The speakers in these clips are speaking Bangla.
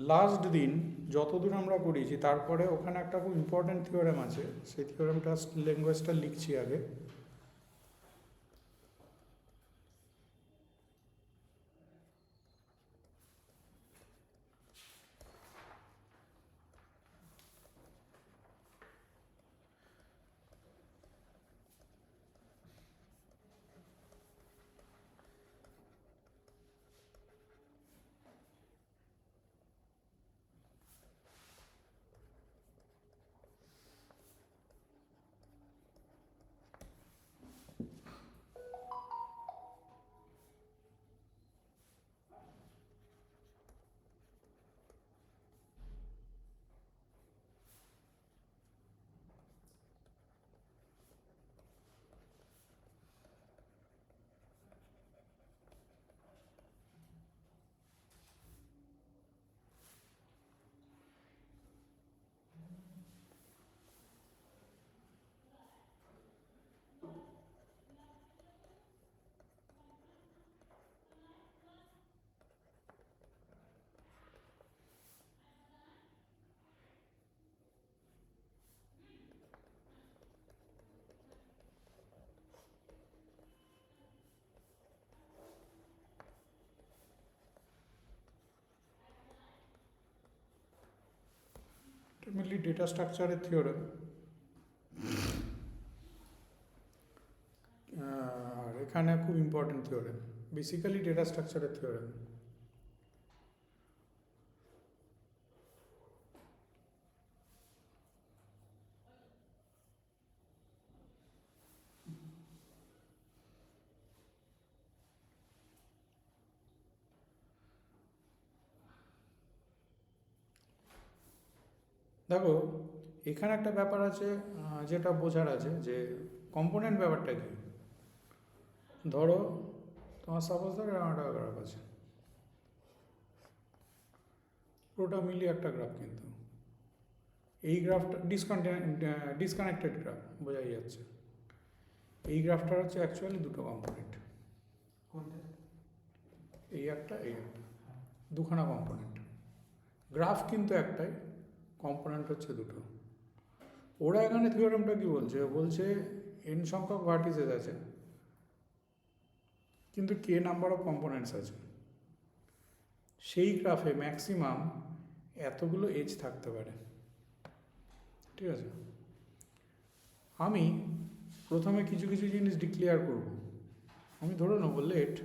লাস্ট দিন যতদূর আমরা করিয়েছি তারপরে ওখানে একটা খুব ইম্পর্ট্যান্ট থিওরেম আছে, সেই থিওরেমটা ল্যাঙ্গুয়েজটা লিখছি আগে। মেনলি ডেটা স্ট্রাকচারের থিওরেম, আর এখানে খুব ইম্পর্টেন্ট থিওরেম, বেসিক্যালি ডেটা স্ট্রাকচারের থিওরেম। দেখো এখানে একটা ব্যাপার আছে যেটা বোঝার আছে, যে কম্পোনেন্ট ব্যাপারটা কি। ধরো তোমার সাপোজ ধরো একটা গ্রাফ আছে, পুরোটা মিলিয়ে একটা গ্রাফ, কিন্তু এই গ্রাফটা ডিসকানেক্টেড গ্রাফ বোঝাই যাচ্ছে। এই গ্রাফটার হচ্ছে অ্যাকচুয়ালি দুটো কম্পোনেন্ট, এই একটা দুখানা কম্পোনেন্ট। গ্রাফ কিন্তু একটাই, কম্পোনেন্ট হচ্ছে দুটো। ওরা এখানে থিওরেমটা কি বলছে এন সংখ্যক ভার্টিসেস আছে, কিন্তু কে নাম্বার অফ কম্পোনেন্টস আছে। সেই গ্রাফে ম্যাক্সিমাম এতগুলো এজ থাকতে পারে, ঠিক আছে। আমি প্রথমে কিছু কিছু জিনিস ডিক্লেয়ার করব। আমি ধরে নেব লেট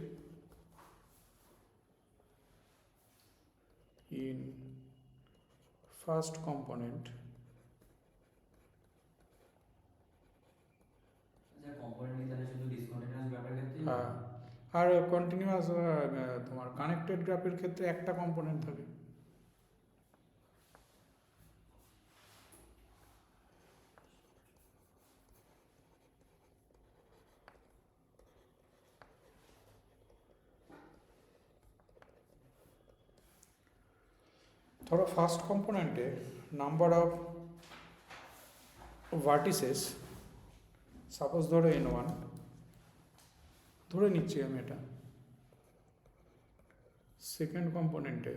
ইন ফার্স্ট কম্পোনেন্ট হ্যাঁ, আর কন্টিনিউয়াস তোমার কানেক্টেড গ্রাফের ক্ষেত্রে একটা কম্পোনেন্ট থাকে। ধরো ফার্স্ট কম্পোনেন্টে নাম্বার অফ ভার্টিসেস সাপোজ ধরো n1, ধরে নিচ্ছি আমি এটা। সেকেন্ড কম্পোনেন্টে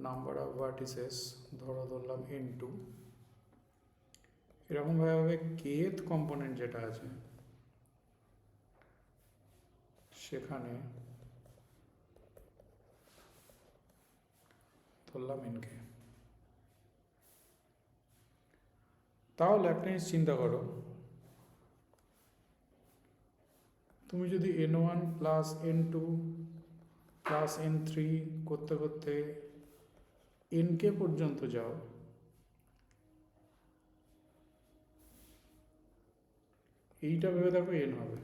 নাম্বার অফ ভার্টিসেস ধরলাম n2। এরকমভাবে কেথ কম্পোনেন্ট যেটা আছে সেখানে ধরলাম nk। তাহলে একটা জিনিস চিন্তা করো, তুমি যদি n1 plus n2 plus n3 করতে করতে nk পর্যন্ত যাও, এইটা ভেবে দেখো n হবে,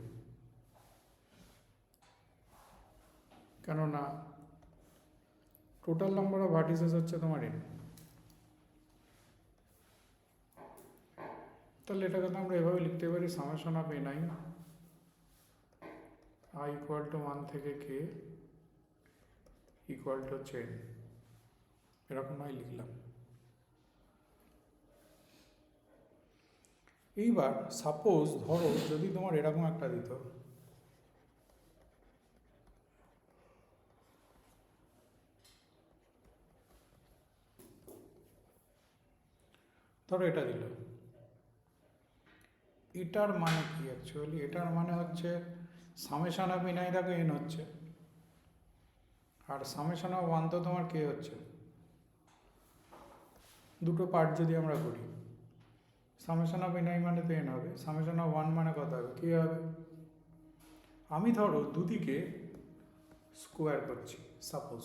কেননা টোটাল নাম্বার অফ ভার্টিসেস হচ্ছে তোমার n। তাহলে এটাকে তো আমরা এভাবে লিখতে পারি summation of n i equal to 1 থেকে k ইকুয়াল টু হচ্ছে n, এরকম নয় লিখলাম। এইবার সাপোজ ধরো যদি তোমার এরকম একটা দিত, ধরো এটা দিল, এটার মানে কি অ্যাকচুয়ালি? এটার মানে হচ্ছে সামেশন অফ এনআই দেখো এন হচ্ছে, আর সামেশন অফ ওয়ান তো তোমার কে হচ্ছে। দুটো পার্ট যদি আমরা করি, সামেশন অফ এনআই মানে তো এন হবে, সামেশন অফ ওয়ান মানে কত হবে, কী হবে? আমি ধরো দুদিকে স্কোয়ার করছি সাপোজ,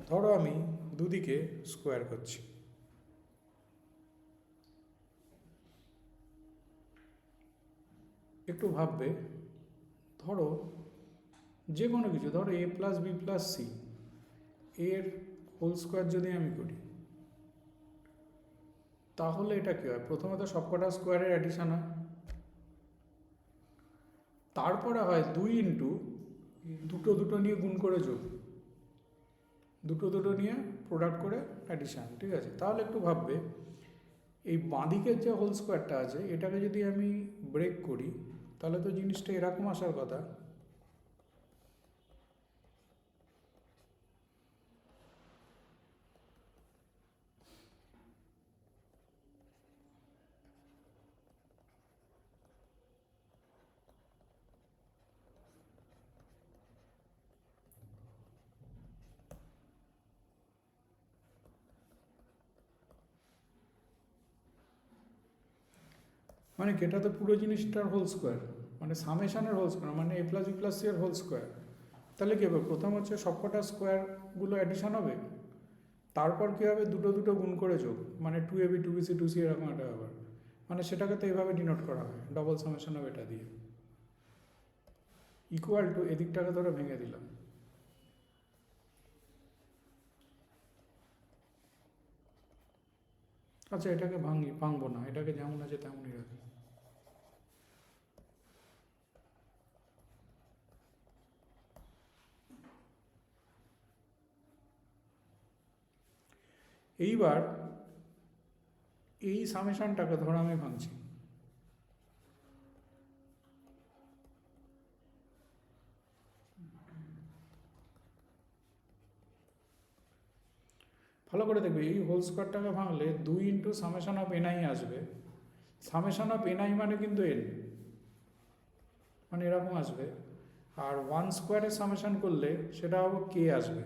ধরো আমি দুদিকে স্কোয়ার করছি, একটু ভাববে, ধরো যে কোনো কিছু, ধরো এ প্লাস বি প্লাস সি এর হোল স্কোয়ার যদি আমি করি, তাহলে এটা কী হয়? প্রথমত সবকটা স্কোয়ারের অ্যাডিশান হয়, তারপরে হয় 2 ইন্টু দুটো দুটো নিয়ে গুণ করে যোগ, দুটো দুটো নিয়ে প্রোডাক্ট করে অ্যাডিশান, ঠিক আছে? তাহলে একটু ভাববে, এই বাঁদিকের যে হোল স্কোয়ারটা আছে এটাকে যদি আমি ব্রেক করি, তাহলে তো জিনিসটা এরকম আসার কথা। মানে এটা তো পুরো জিনিসটার হোল স্কোয়ার, মানে সামেশানের হোল স্কোয়ার, মানে এ প্লাস বি প্লাস সি এর হোল স্কোয়ার। তাহলে কী হবে? প্রথম হচ্ছে সবকটা স্কোয়ারগুলো অ্যাডিশন হবে, তারপর কী হবে? দুটো দুটো গুণ করে যোগ, মানে 2ab 2bc 2c এরকম একটা ব্যাপার। মানে সেটাকে তো এইভাবে ডিনোট করা হয়, ডবল সামেশন অফ এটা দিয়ে, ইকুয়াল টু এদিকটাকে ধরে ভেঙে দিলাম। আচ্ছা, এটাকে ভাঙবো না, এটাকে যেমন আছে তেমনই রাখি। এইবার এই সামেশনটাকে ধরো আমি ভাঙছি, ভালো করে দেখবে, এই হোল স্কোয়ারটাকে ভাঙলে 2 ইন্টু সামেশন অফ এনআই আসবে। সামেশন অফ এনআই মানে কিন্তু এন, মানে এরকম আসবে। আর ওয়ান স্কোয়ারের সামেশন করলে সেটা হবে কে আসবে।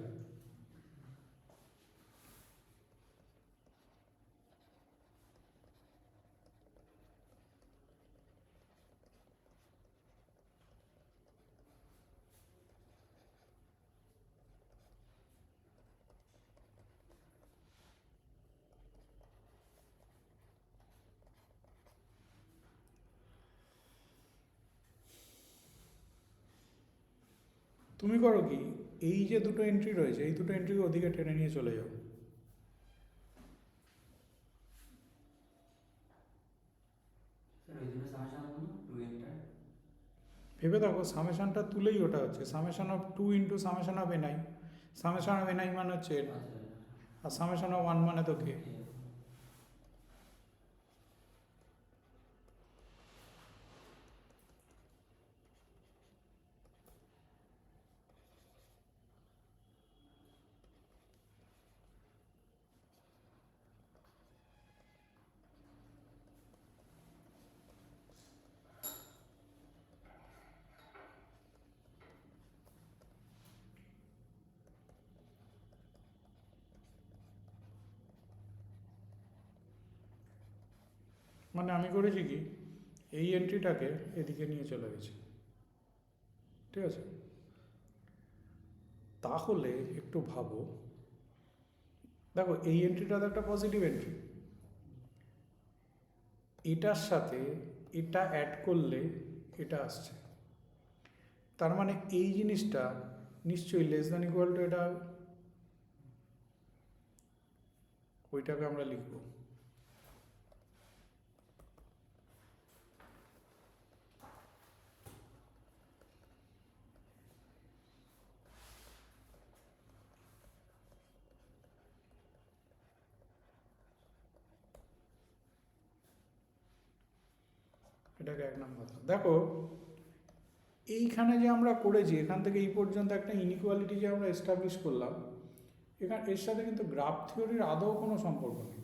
তুমি করো কি, এই যে দুটো এন্ট্রি রয়েছে এই দুটো এন্ট্রিকে ওদিকে টেনে নিয়ে চলে যাও। ভেবে দেখো, সামেশনটা তুলেই ওটা হচ্ছে summation of 2 into summation of n i. Summation of n i মানে হচ্ছে এন, আর সামেশন অফ ওয়ান মানে তো কে। মানে আমি করেছি কি, এই এন্ট্রিটাকে এদিকে নিয়ে চলে গেছি, ঠিক আছে? তাহলে একটু ভাবো, দেখো এই এন্ট্রিটা তো একটা পজিটিভ এন্ট্রি, এটার সাথে এটা অ্যাড করলে এটা আসছে, তার মানে এই জিনিসটা নিশ্চয়ই লেস দ্যান ইকুয়াল টু এটা, ওইটাকে আমরা লিখবো। এটাকে 1 নম্বর ধাপ। দেখো এইখানে যে আমরা করেছি, এখান থেকে এই পর্যন্ত একটা ইনইকুয়ালিটি যে আমরা এস্টাবলিশ করলাম, এর সাথে কিন্তু গ্রাফ থিওরির আদৌ কোনো সম্পর্ক নেই।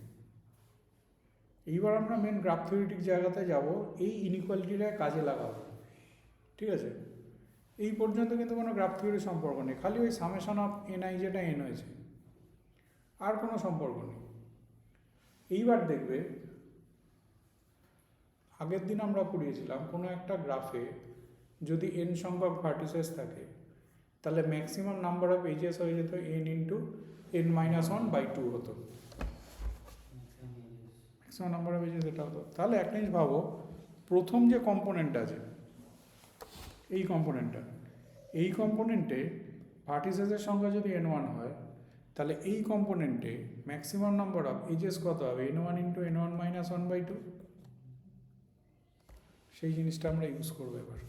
এইবার আমরা মেন গ্রাফ থিওরিটিক জায়গাতে যাব, এই ইনইকুয়ালিটিটা কাজে লাগাবো। ঠিক আছে, এই পর্যন্ত কিন্তু কোনো গ্রাফ থিওরির সম্পর্ক নেই, খালি ওই সামেশন অফ এনআই যেটা এন হয়েছে, আর কোনো সম্পর্ক নেই। এইবার দেখবে আগের দিন আমরা পড়িয়েছিলাম কোনো একটা গ্রাফে যদি এন সংখ্যক ভার্টিসেস থাকে, তাহলে ম্যাক্সিমাম নাম্বার অফ এজেস হয়ে যেত এন ইন্টু এন মাইনাস 1/2 হতো, ম্যাক্সিমাম নাম্বার অফ এজেস এটা হতো। তাহলে একটা জিনিস ভাবো, প্রথম যে কম্পোনেন্ট আছে এই কম্পোনেন্টে ভার্টিসেসের সংখ্যা যদি n1 হয়, তাহলে এই কম্পোনেন্টে ম্যাক্সিমাম নাম্বার অফ এজেস কত হবে, n1 ইন্টু n1 মাইনাস 1/2। সেই জিনিসটা আমরা ইউজ করবো এবার।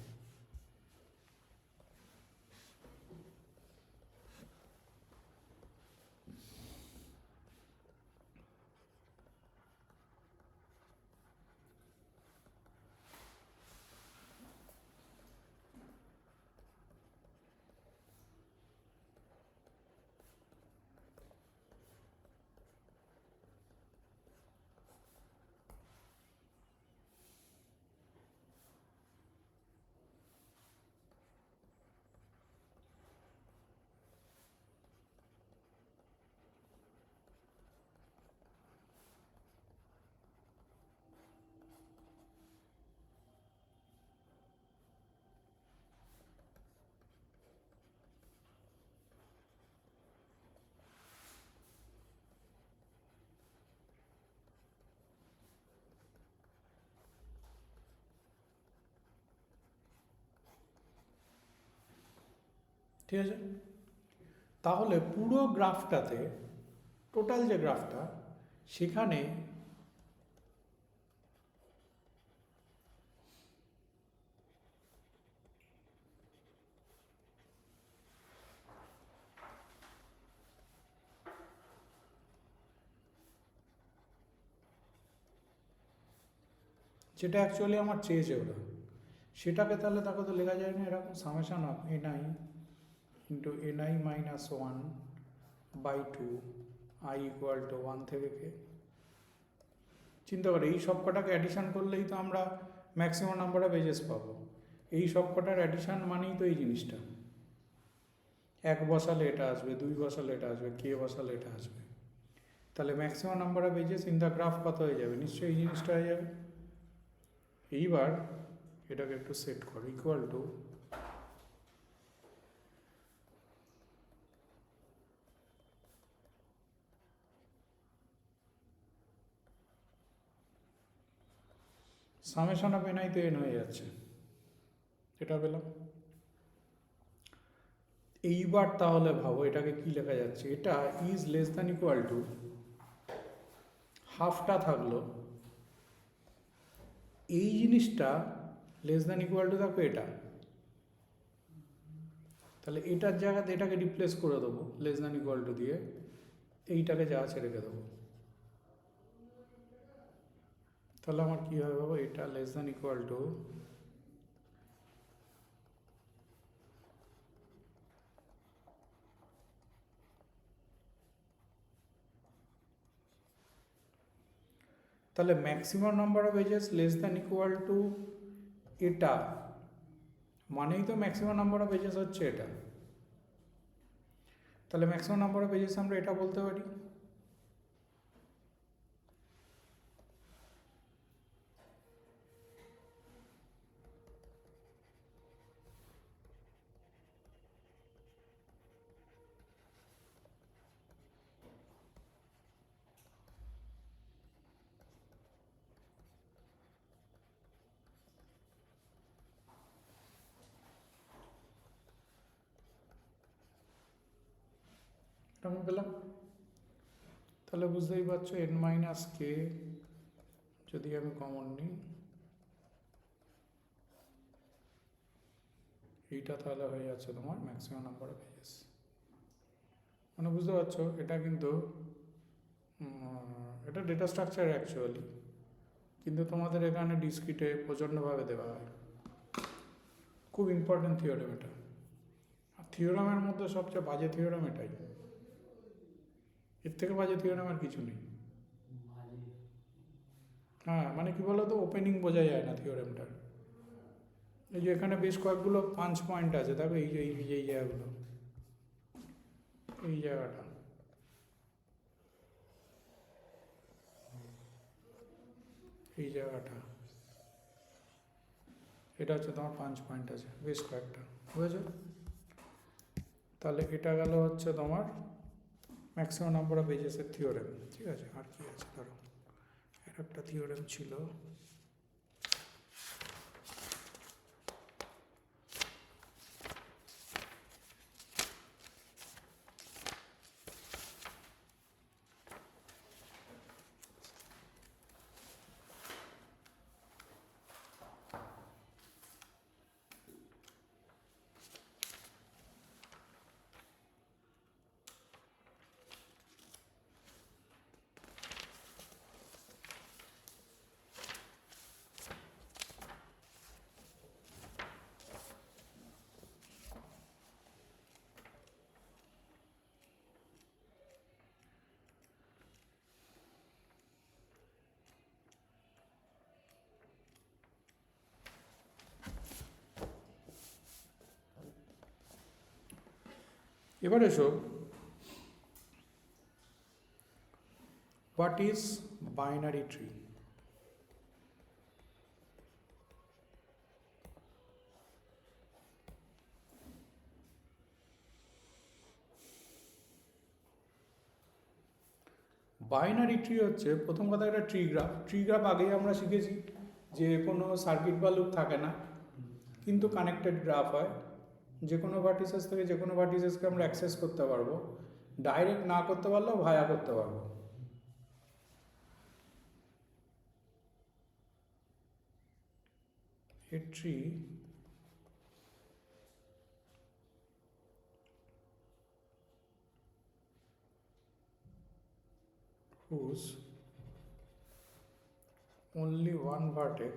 ঠিক আছে, তাহলে পুরো গ্রাফটাতে, টোটাল যে গ্রাফটা, সেখানে যেটা অ্যাকচুয়ালি আমার চেয়েছে ওরা, সেটাকে তাহলে তাকে তো লেখা যায় না এরকম, summation of NI into NI minus 1/2 I equal to 1 থেকে কে। চিন্তা করে এই সব কটাকে অ্যাডিশান করলেই তো আমরা ম্যাক্সিমাম নাম্বার অফ এজেস পাবো। এই সব কটার অ্যাডিশান মানেই তো এই জিনিসটা, 1 বসালে এটা আসবে, 2 বসালে এটা আসবে, কে বসালে এটা আসবে। তাহলে maximum number of edges in the graph কত হয়ে যাবে, নিশ্চয়ই এই জিনিসটা হয়ে যাবে। এইবার এটাকে একটু সেট করো, equal to summation of NI তো এন হয়ে যাচ্ছে, এটা পেলাম। এইবার তাহলে ভাবো এটাকে কি লেখা যাচ্ছে, এটা is less than equal to, হাফটা থাকলো, এই জিনিসটা লেস দ্যান ইকুয়াল টু থাকবে এটা, তাহলে এটার জায়গাতে এটাকে রিপ্লেস করে দেবো লেস দ্যান ইকুয়াল টু দিয়ে, এইটাকে যা আছে রেখে দেবো। তাহলে আমার কী হবে বাবা, এটা লেস দ্যান ইকুয়াল টু তাহলে maximum number of edges less than equal to এটা, মানেই তো ম্যাক্সিমাম নাম্বার অফ এজেস হচ্ছে এটা। তাহলে ম্যাক্সিমাম নাম্বার অফ এজেস আমরা এটা বলতে পারি। আমি পেলাম, তাহলে বুঝতেই পারছো এন মাইনাস কে যদি আমি কমন নিই, এইটা তাহলে হয়ে যাচ্ছে তোমার ম্যাক্সিমাম নাম্বার অফ এজেস। মানে বুঝতে পারছো এটা কিন্তু এটা ডেটা স্ট্রাকচার অ্যাকচুয়ালি, কিন্তু তোমাদের এখানে ডিসক্রিটে প্রচণ্ডভাবে দেওয়া হয়। খুব ইম্পর্টেন্ট থিওরেম এটা। আর থিওরামের মধ্যে সবচেয়ে বাজে থিওরাম এটাই, এর থেকে বাজে থিওরাম আর কিছু নেই। হ্যাঁ, মানে কি বলো তো, ওপেনিং বোঝা যায় না থিওরেমটার। এই যে এখানে বেশ কয়েকগুলো 5 পয়েন্ট আছে, দেখো এই যে এই জায়গাগুলো, এই জায়গাটা, এই জায়গাটা, এটা হচ্ছে তোমার 5 পয়েন্ট আছে বেশ কয়েকটা, বুঝেছো? তাহলে এটা গেল হচ্ছে তোমার ম্যাক্সিমাম নাম্বার অফ এজেসের থিওরেম। ঠিক আছে, আর কি আছে ধরো, আর একটা থিওরেম ছিল, এবার এসো, what is binary tree? Binary tree হচ্ছে, প্রথম কথা একটা ট্রি গ্রাফ। ট্রি গ্রাফ আগেই আমরা শিখেছি যে কোনো সার্কিট বা লুপ থাকে না, কিন্তু কানেক্টেড গ্রাফ হয়। যে কোনো ভার্টিসেস থেকে যে কোনো ভার্টিসেসকে আমরা অ্যাক্সেস করতে পারবো, ডাইরেক্ট না করতে পারলেও ভায়া করতে পারবো। A tree whose only one vertex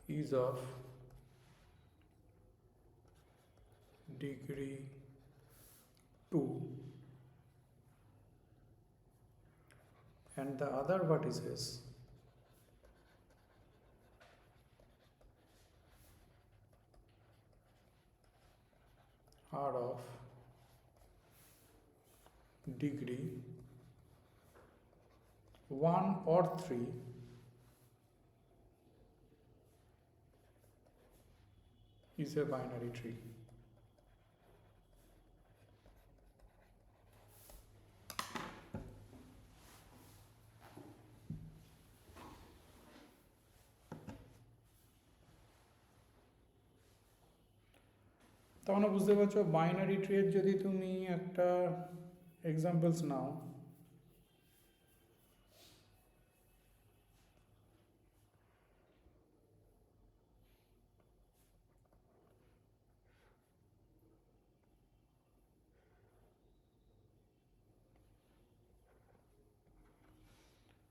is of degree 2 and the other vertices are of degree 1 or 3 is a binary tree. তখন বুঝতে পারছো বাইনারি ট্রির যদি তুমি একটা এক্সাম্পলস নাও,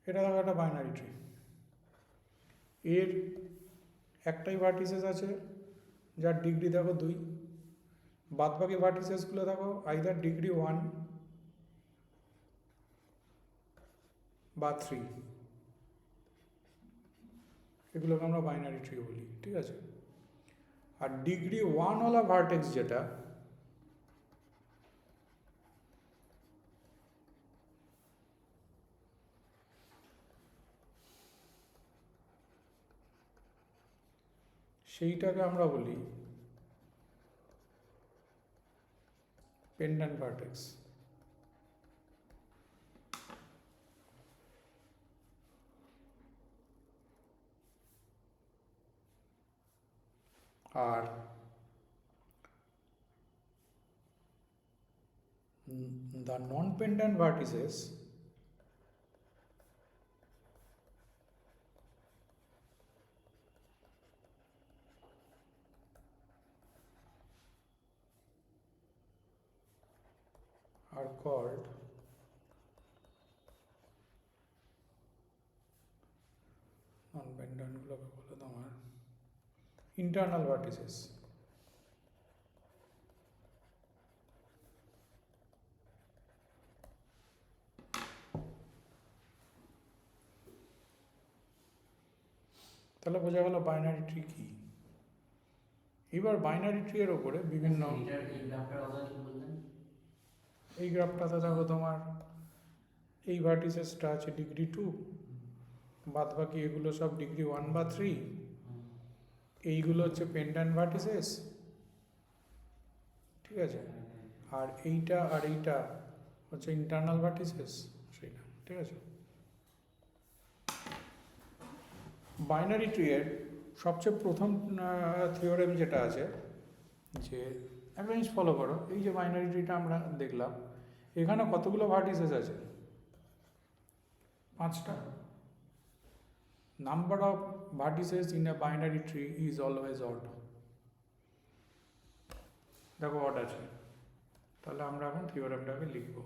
এটা দেখো একটা বাইনারি ট্রি, এর একটাই ভার্টিসেস আছে যার ডিগ্রি দেখো 2, বাদ বাকি ভার্টিসেসগুলো দেখো আইদার ডিগ্রি 1 বা 3, এগুলোকে আমরা বাইনারি ট্রি বলি। ঠিক আছে, আর ডিগ্রি 1 ওয়ালা ভার্টেক্স যেটা, সেইটাকে আমরা বলি পেন্ডেন্ট ভার্টেক্স। আর the non-pendant vertices are called non-pendant গুলোকে বলে তোমার internal vertices. তাহলে বোঝা গেল বাইনারি ট্রি কি। এবার বাইনারি ট্রি এর উপরে বিভিন্ন এই গ্রাফটাতে দেখো তোমার এই ভার্টিসেসটা আছে ডিগ্রি 2, বাদ বাকি এগুলো সব ডিগ্রি 1 বা 3, এইগুলো হচ্ছে পেন্ডান্ট ভার্টিসেস, ঠিক আছে, আর এইটা আর এইটা হচ্ছে ইন্টারনাল ভার্টিসেস সেটা, ঠিক আছে। বাইনারি ট্রি এর সবচেয়ে প্রথম থিওরেম যেটা আছে, যে একটা জিনিস ফলো করো, এই যে বাইনারি ট্রিটা আমরা দেখলাম, এখানে কতগুলো ভার্টিসেস আছে? 5টা। Number of vertices in a binary tree is always odd. দেখো অড আছে, তাহলে আমরা এখন থিওরেমটাকে লিখব।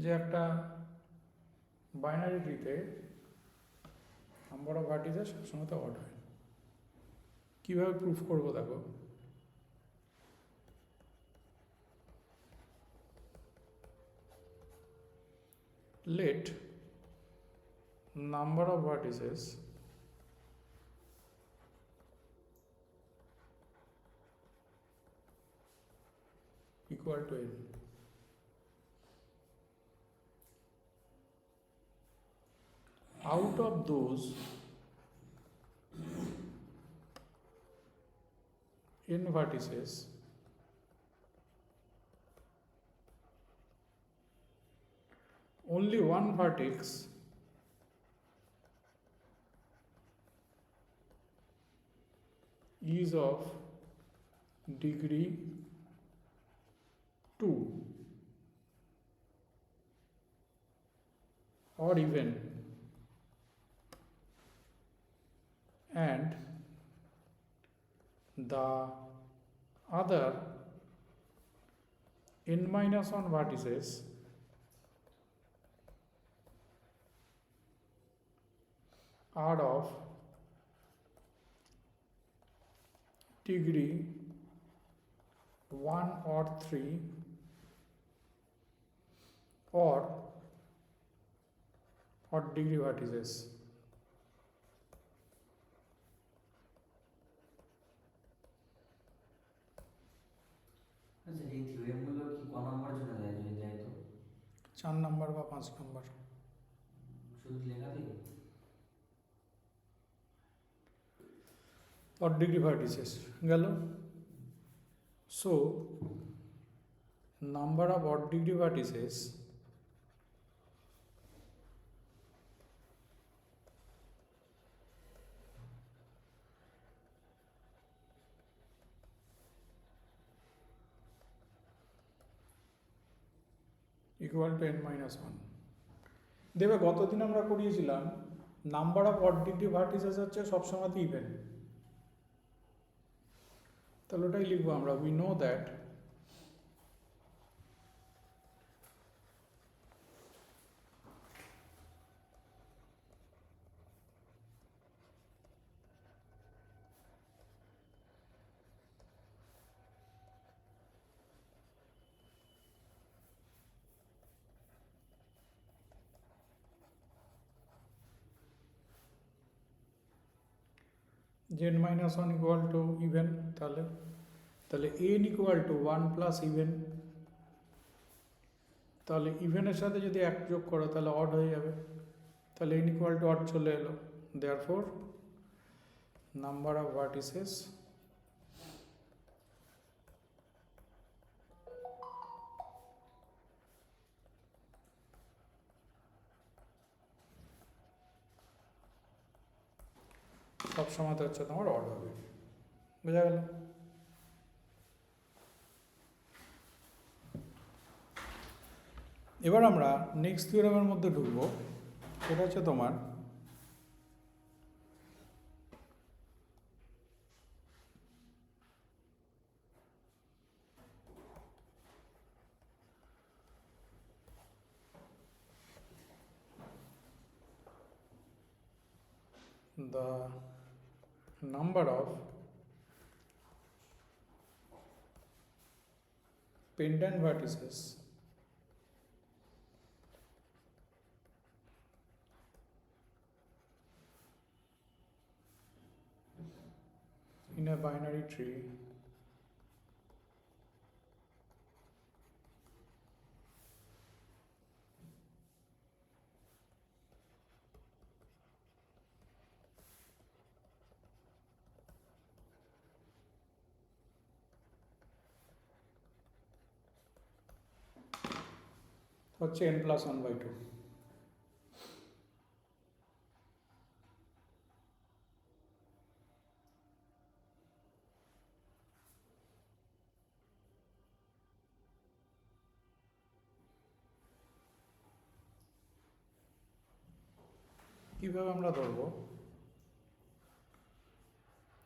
যে একটা বাইনারি ট্রিতে নাম্বার অফ ভার্টিসেস সবসময় তো অড হয়। কীভাবে প্রুফ করবো দেখো, let number of vertices equal to n. Out of those n vertices, only one vertex is of degree 2 or even, and the other n-1 vertices are of degree 1 or 3 or odd degree vertices. আচ্ছা, এই থিওরেমগুলো কি ক নম্বর জন্য দেয়, যদি দেয় তো? 4 নম্বর বা 5 নম্বর। শুধু লেখা থেকে odd degree vertices গেল। So number of odd degree vertices equal to n-1। দেবে গতদিন আমরা করিয়েছিলাম number of odd degree vertices হচ্ছে সবসময় ইভেন, তাহলে ওটাই লিখবো আমরা। উই নো দ্যাট যে n-1 ইকুয়াল টু ইভেন, তাহলে n equal to 1 plus even, তাহলে ইভেনের সাথে যদি 1 যোগ করো তাহলে অড হয়ে যাবে, তাহলে n ইকুয়াল টু অড চলে এলো। দেয়ারফর নাম্বার অফ ভার্টিসেস সব সময়তে হচ্ছে তোমার অড হবে। বোঝা গেল? এবার আমরা নেক্সট থিওরেমের মধ্যে ঢুকবো, সেটা হচ্ছে তোমার the number of pendant vertices in a binary tree হচ্ছে n+1/2। কিভাবে আমরা ধরবো?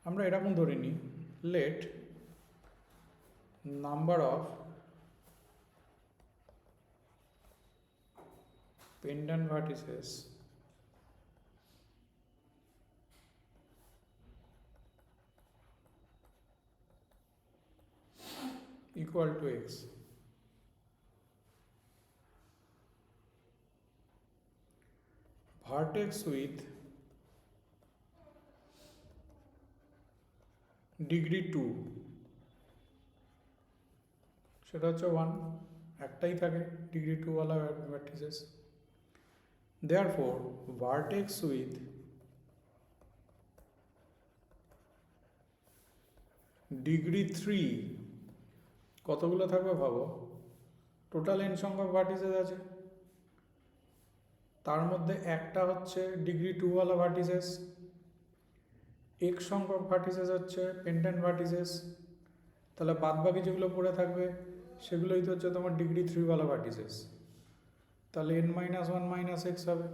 আমরা এরকম ধরে নিই, let number of pendant vertices equal to x. Vertex with degree 2 সেটা হচ্ছে 1, একটাই থাকে ডিগ্রি 2 ওয়ালা vertices. Therefore vertex with degree 3 কতগুলো থাকবে ভাবো? টোটাল n সংখ্যক ভার্টিসেস আছে, তার মধ্যে একটা হচ্ছে ডিগ্রি 2 ওয়ালা ভার্টিসেস, এক সংখ্যক ভার্টিসেস হচ্ছে পেন্ডেন্ট ভার্টিসেস। তাহলে বাদ বাকি যেগুলো পড়ে থাকবে সেগুলোই তো হচ্ছে তোমার ডিগ্রি 3 ওয়ালা ভার্টিসেস। তাহলে n-1 - x হবে।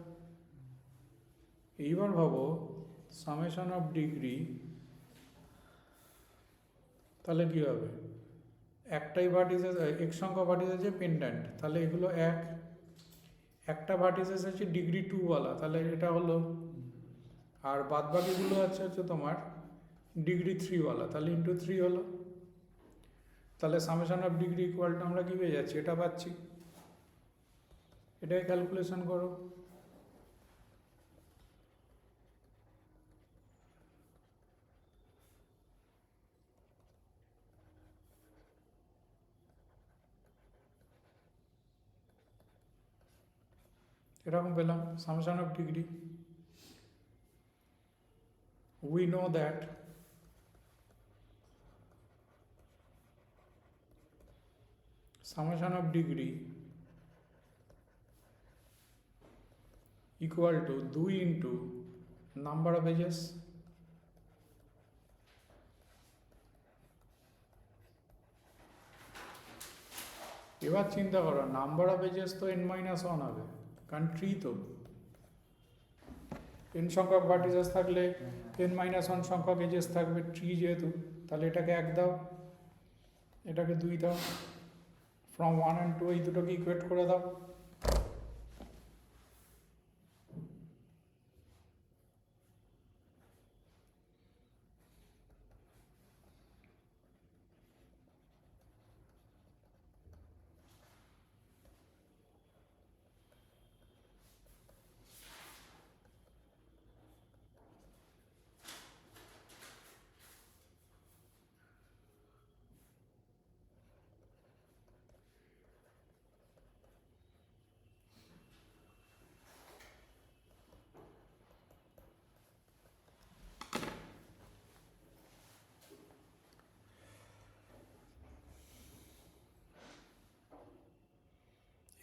এইবার ভাবো সামেশন অফ ডিগ্রি, তাহলে কি হবে? একটাই ভার্টিসেস, এক সংখ্যা ভার্টিসেস যে পেন্ডেন্ট, তাহলে এগুলো একটা ভার্টিসেস আছে ডিগ্রি 2 ওয়ালা, তাহলে এটা হলো, আর বাদ বাকিগুলো হচ্ছে তোমার ডিগ্রি 3 ওয়ালা, তাহলে ইন্টু 3 হলো। তাহলে summation of degree equal to আমরা কি পেয়ে যাচ্ছি? এটা পাচ্ছি। এটাই ক্যালকুলেশন করো। এরকম পেলাম summation of degree. We know that summation of degree equal to 2 into number of edges এবার চিন্তা করো, নাম্বার অফ এজেস তো n-1 হবে, কারণ ট্রি তো n সংখ্যক ভার্টিসেস থাকলে n-1 সংখ্যক এজেস থাকবে ট্রি যেহেতু। তাহলে এটাকে 1 দাও, এটাকে 2 দাও, ফ্রম 1 and 2 এই দুটোকে ইকুয়েট করে দাও।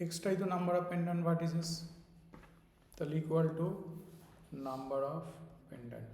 এক্সটাই তো নাম্বার অফ পেন্ডেন্ট ভার্টিসেস, তাহলে equal to number of pendant.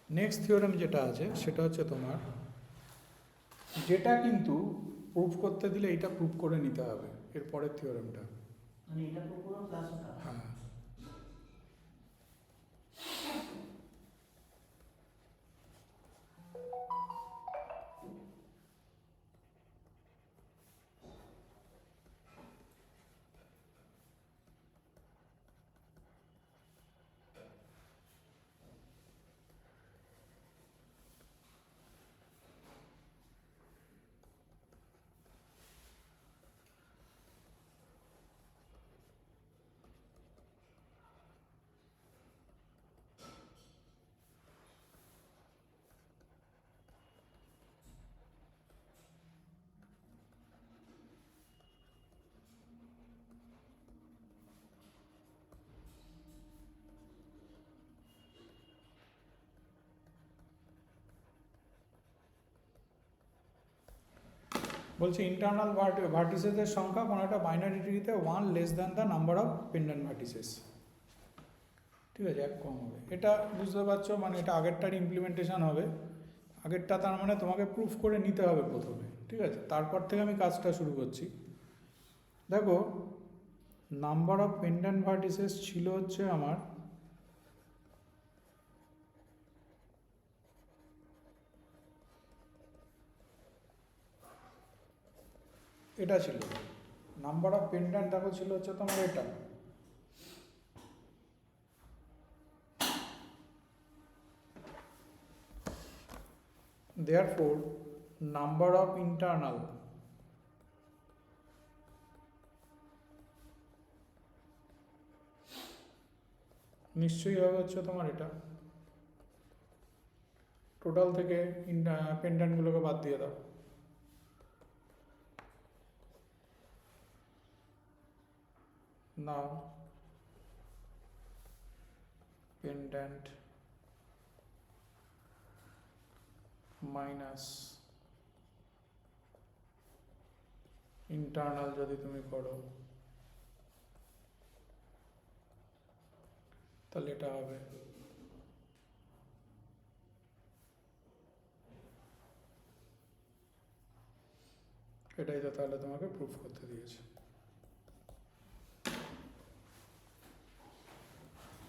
Next theorem যেটা আছে সেটা হচ্ছে তোমার, যেটা কিন্তু প্রুফ করতে দিলে এটা প্রুফ করে নিতে হবে, এর পরের থিওরেমটা। মানে এটা পুরো প্লাস ওটা। হ্যাঁ, বলছে ইন্টারনাল ভার্টিসেসের সংখ্যা কোনো একটা বাইনারি ট্রিতে 1 less than the number of pendant vertices. ঠিক আছে, এক কম হবে। এটা বুঝতে পারছো, মানে এটা আগেরটার ইমপ্লিমেন্টেশন হবে। আগেরটা তার মানে তোমাকে প্রুফ করে নিতে হবে প্রথমে, ঠিক আছে, তারপর থেকে আমি কাজটা শুরু করছি। দেখো, নাম্বার অফ পেন্ডেন্ট ভার্টিসেস ছিল হচ্ছে আমার এটা ছিল, নাম্বার অফ পেন্ডেন্ট দেখো ছিল হচ্ছে তোমার এটা। therefore number of internal নিশ্চয়ই হবে হচ্ছে তোমার এটা। টোটাল থেকে পেন্ডেন্টগুলোকে বাদ দিয়ে দাও। নাও পেন্ডেন্ট মাইনাস ইন্টারনাল যদি তুমি করো তাহলে এটা হবে এটাই, তো তাহলে তোমাকে প্রুফ করতে দিয়েছে।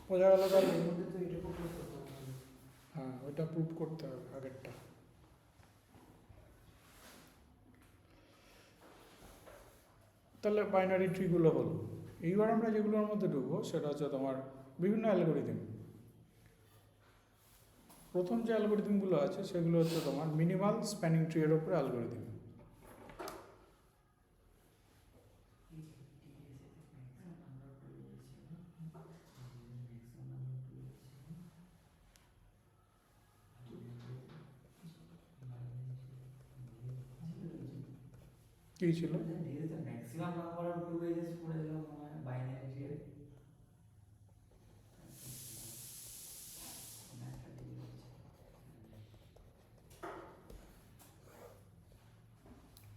বোঝা গেল তাহলে? এর মধ্যে তো এটা পুরো করতে হবে। হ্যাঁ, ওইটা প্রুফ করতে হবে আগেরটা। তাহলে বাইনারি ট্রিগুলো হলো। এইবার আমরা যেগুলোর মধ্যে ঢুকবো সেটা হচ্ছে তোমার বিভিন্ন অ্যালগোরিদম। প্রথম যে অ্যালগোরিদমগুলো আছে সেগুলো হচ্ছে তোমার মিনিমাল স্প্যানিং ট্রি এর উপরে অ্যালগোরিদম। কী ছিল? Maximum number of two edges পড়েছিলাম মনে হয় বাইনারি ট্রি।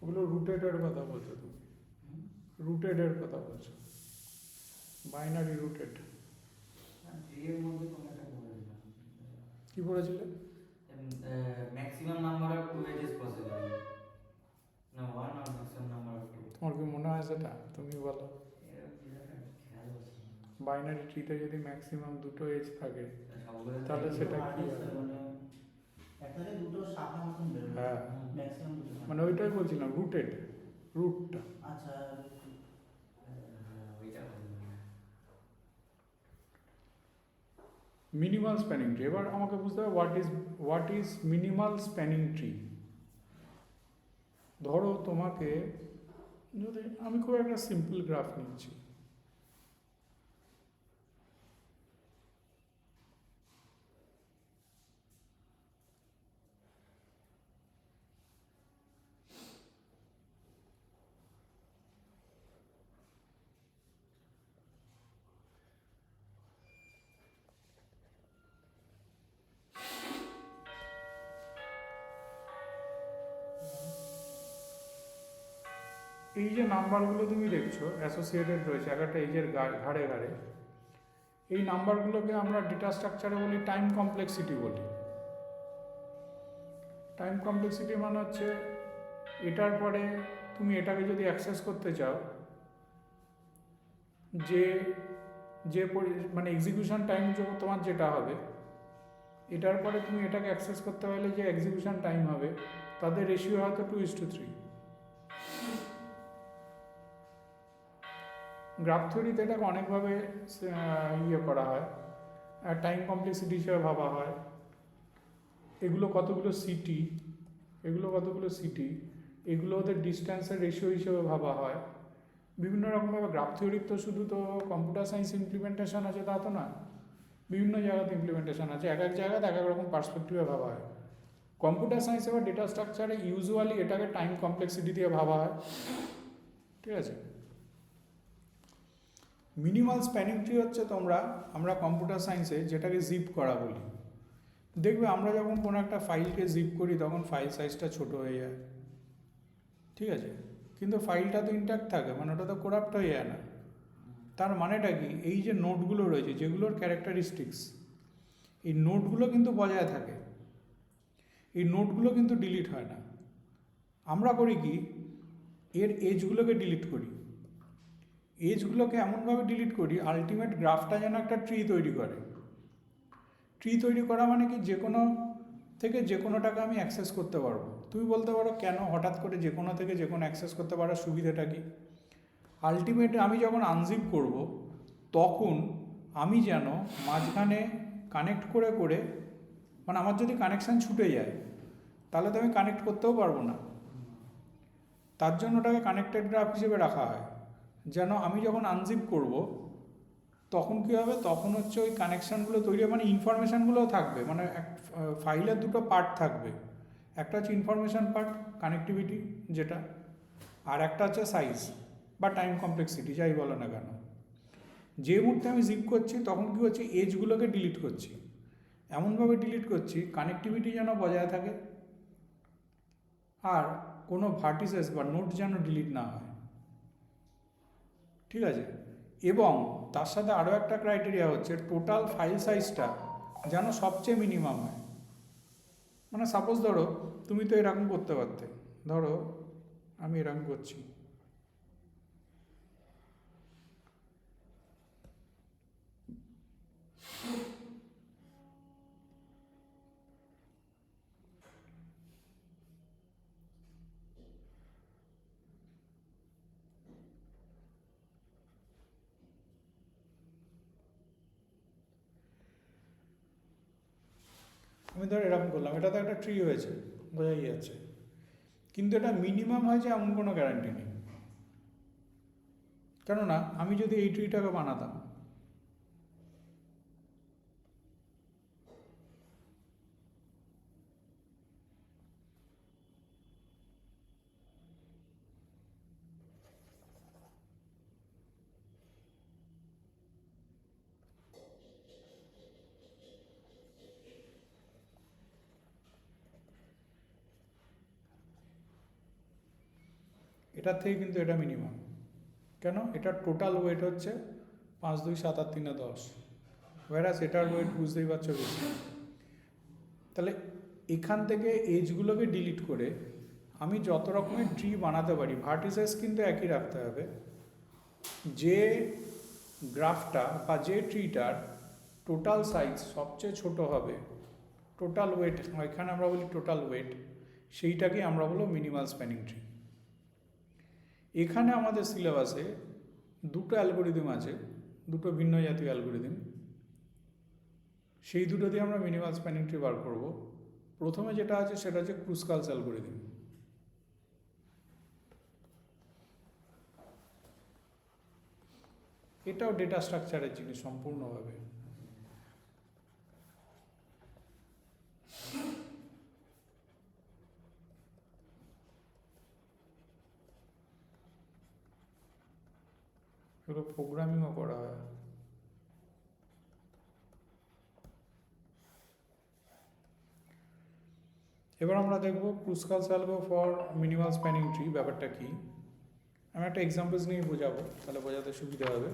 ওগুলো রুটেডের কথা বলছো তুমি, রুটেডের কথা বলছো, বাইনারি রুটেড। ট্রি এর মধ্যে কোনো একটা পড়েছিলাম। কি পড়েছিলে? Maximum number of two edges possible, না ওয়ান আর ম্যাক্সিমাম নাম্বার অফ টু। তোমার কি মনে হয় সেটা? তুমি বলো। এরকম কিছু একটা খেয়াল হচ্ছে না। বাইনারি ট্রিতে যদি ম্যাক্সিমাম দুটো এজ থাকে সবগুলো তাহলে সেটা কি artist হবে? মানে একটাতে দুটো শাখা মতন বেরোবে। হ্যাঁ, ম্যাক্সিমাম দুটো শাখা। মানে ওইটাই বলছিলাম, রুটেড, রুটটা। আচ্ছা, ওইটা হলো না। Minimal spanning tree. এবার আমাকে বুঝতে হবে what is minimal spanning tree. ধরো তোমাকে, যদি আমি খুব একটা সিম্পল গ্রাফ নিচ্ছি, এই যে নাম্বারগুলো তুমি দেখছো অ্যাসোসিয়েটেড রয়েছে এক একটা এজের ঘাড়ে ঘাড়ে, এই নাম্বারগুলোকে আমরা ডেটা স্ট্রাকচারে বলি টাইম কমপ্লেক্সিটি বলি। টাইম কমপ্লেক্সিটি মানে হচ্ছে এটার পরে তুমি এটাকে যদি অ্যাক্সেস করতে চাও, যে যে মানে এক্সিকিউশন টাইম তোমার যেটা হবে, এটার পরে তুমি এটাকে অ্যাক্সেস করতে পারলে যে এক্সিকিউশন টাইম হবে তাদের রেশিও হয়তো 2:3। গ্রাফ থিওরিতে এটাকে অনেকভাবে করা হয়, টাইম কমপ্লেক্সিটি হিসেবে ভাবা হয়। এগুলো কতগুলো সিটি, এগুলো ওদের ডিস্ট্যান্সের রেশিও হিসেবে ভাবা হয়। বিভিন্ন রকমভাবে গ্রাফ থিওরির তো শুধু তো কম্পিউটার সায়েন্স ইমপ্লিমেন্টেশন আছে তা তো না, বিভিন্ন জায়গাতে ইমপ্লিমেন্টেশন আছে, এক এক জায়গাতে এক এক রকম পার্সপেক্টিভে ভাবা হয়। কম্পিউটার সায়েন্সে বা ডেটা স্ট্রাকচারে ইউজুয়ালি এটাকে টাইম কমপ্লেক্সিটি দিয়ে ভাবা হয়, ঠিক আছে। মিনিমাল স্প্যানিং ট্রি হচ্ছে আমরা কম্পিউটার সায়েন্সে যেটাকে জিপ করা বলি। দেখবে আমরা যখন কোনো একটা ফাইলকে জিপ করি তখন ফাইল সাইজটা ছোট হয়ে যায়, ঠিক আছে, কিন্তু ফাইলটা তো ইনট্যাক্ট থাকে, মানে ওটা তো করাপ্ট হয়ে যায় না। তার মানেটা কি, এই যে নোটগুলো রয়েছে যেগুলোর ক্যারেক্টারিস্টিক্স, এই নোটগুলো কিন্তু বজায় থাকে, এই নোটগুলো কিন্তু ডিলিট হয় না। আমরা করি কি, এর এজগুলোকে ডিলিট করি, এজগুলোকে এমনভাবে ডিলিট করি আলটিমেট গ্রাফটা যেন একটা ট্রি তৈরি করে। ট্রি তৈরি করা মানে কি, যে কোনো থেকে যে কোনোটাকে আমি অ্যাক্সেস করতে পারবো। তুমি বলতে পারো কেন হঠাৎ করে যে কোনো থেকে যে কোনো অ্যাক্সেস করতে পারার সুবিধাটা কি? আলটিমেটলি আমি যখন আনজিপ করব তখন আমি যেন মাঝখানে কানেক্ট করে মানে আমার যদি কানেকশান ছুটে যায় তাহলে তো আমি কানেক্ট করতেও পারবো না। তার জন্য ওটাকে কানেক্টেড গ্রাফ হিসেবে রাখা হয়, যেন আমি যখন আনজিপ করব তখন কী হবে, তখন হচ্ছে ওই কানেকশানগুলো তৈরি মানে ইনফরমেশানগুলোও থাকবে, মানে ফাইলের দুটো পার্ট থাকবে, একটা হচ্ছে ইনফরমেশান পার্ট কানেক্টিভিটি যেটা, আর একটা হচ্ছে সাইজ বা টাইম কমপ্লেক্সিটি যাই বলো না কেন। যে মুহূর্তে আমি জিপ করছি তখন কী হচ্ছে, এজগুলোকে ডিলিট করছি, এমনভাবে ডিলিট করছি কানেক্টিভিটি যেন বজায় থাকে আর কোনো ভার্টিসেস বা নোট যেন ডিলিট না হয়, ঠিক আছে। এবং তার সাথে আরও একটা ক্রাইটেরিয়া হচ্ছে টোটাল ফাইল সাইজটা যেন সবচেয়ে মিনিমাম হয়। মানে সাপোজ ধরো তুমি তো এরকম করতে পারতে, ধরো আমি এরকম করছি, আমি ধরো এরকম করলাম, এটা তো একটা ট্রি হয়েছে, বোঝাই যাচ্ছে, কিন্তু এটা মিনিমাম হয়েছে এমন কোনো গ্যারান্টি নেই। কেননা আমি যদি এই ট্রিটাকে বানাতাম, এটার থেকে কিন্তু এটা মিনিমাম। কেন? এটার টোটাল ওয়েট হচ্ছে 5, 2, 7, 8, 3, 10, ওয়ারাস এটার ওয়েট বুঝতেই পারছো বেশি। তাহলে এখান থেকে এজগুলোকে ডিলিট করে আমি যত রকমের ট্রি বানাতে পারি, ভার্টিসেস কিন্তু একই রাখতে হবে। যে গ্রাফটা বা যে ট্রিটার টোটাল সাইজ সবচেয়ে ছোট হবে, টোটাল ওয়েট, এখানে আমরা বলি টোটাল ওয়েট, সেইটাকে আমরা বলবো মিনিমাল স্প্যানিং ট্রি। এখানে আমাদের সিলেবাসে দুটো অ্যালগোরিদম আছে, দুটো ভিন্ন জাতীয় অ্যালগোরিদম, সেই দুটো দিয়ে আমরা মিনিমাল স্প্যানিং ট্রি বার করব। প্রথমে যেটা আছে সেটা হচ্ছে ক্রুস্কালস অ্যালগোরিদম। এটাও ডেটা স্ট্রাকচারের জিনিস সম্পূর্ণভাবে। এগুলো প্রোগ্রামিংও করা হয়। এবার আমরা দেখব Kruskal's algo for minimal spanning tree ব্যাপারটা কি। আমি একটা এক্সাম্পলস নিয়ে বোঝাবো, তাহলে বোঝাতে সুবিধা হবে।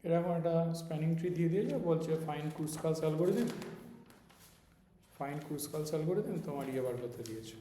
এরকম একটা স্প্যানিং ট্রি দিয়ে দিয়েছে, বলছে ফাইন ক্রুস্কালস অ্যালগরিদম, ফাইন ক্রুস্কালস অ্যালগরিদম তোমার ইয়ে বার করতে দিয়েছে।